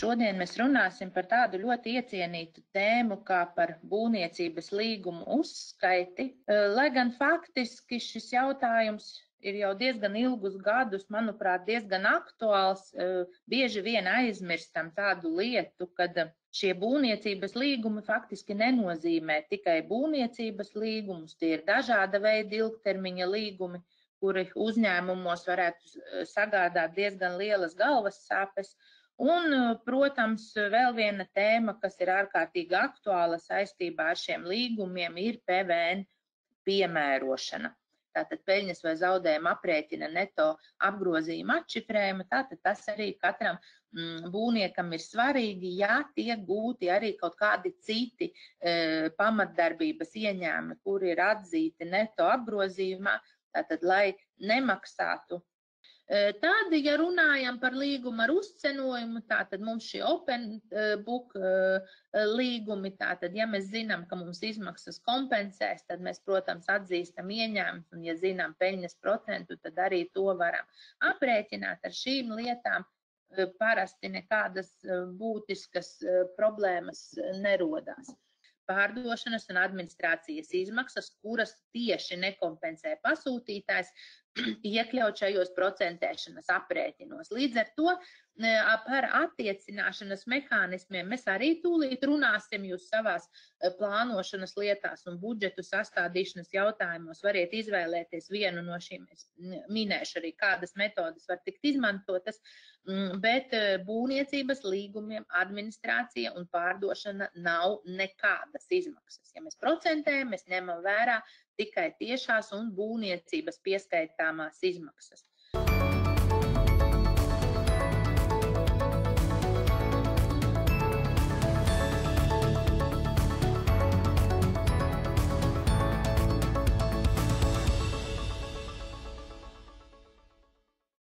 Šodien mēs runāsim par tādu ļoti iecienītu tēmu kā par būvniecības līgumu uzskaiti, lai gan faktiski šis jautājums ir jau diezgan ilgus gadus, manuprāt, diezgan aktuāls. Bieži vien aizmirstam tādu lietu, kad šie būvniecības līgumi faktiski nenozīmē tikai būvniecības līgumus, tie ir dažāda veida ilgtermiņa līgumi, kuri uzņēmumos varētu sagādāt diezgan lielas galvas sāpes. Un, protams, vēl viena tēma, kas ir ārkārtīgi aktuāla saistībā ar šiem līgumiem, ir PVN piemērošana. Tātad peļņas vai zaudējuma aprēķina neto apgrozījuma atšifrējuma, tātad tas arī katram būvniekam ir svarīgi, ja tiek gūti arī kaut kādi citi pamatdarbības ieņēmumi, kuri ir atzīti neto apgrozījumā, tātad, lai nemaksātu. Tad, ja runājam par līgumu ar uzcenojumu, tātad mums šie open book līgumi, tātad, ja mēs zinām, ka mums izmaksas kompensēs, tad mēs, protams, atzīstam ieņēmumus, un ja zinām peļņas procentu, tad arī to varam aprēķināt. Ar šīm lietām parasti nekādas būtiskas problēmas nerodās. Pārdošanas un administrācijas izmaksas, kuras tieši nekompensē pasūtītājs, iekļaut šajos procentēšanas aprēķinos. Līdz ar to par attiecināšanas mehānismiem mēs arī tūlīt runāsim. Jūs savās plānošanas lietās un budžetu sastādīšanas jautājumos variet izvēlēties vienu no šīm. Es minēšu arī, kādas metodas var tikt izmantotas, bet būvniecības līgumiem administrācija un pārdošana nav nekādas izmaksas. Ja mēs procentējam, mēs ņemam vērā tikai tiešās un būvniecības pieskaitāmās izmaksas.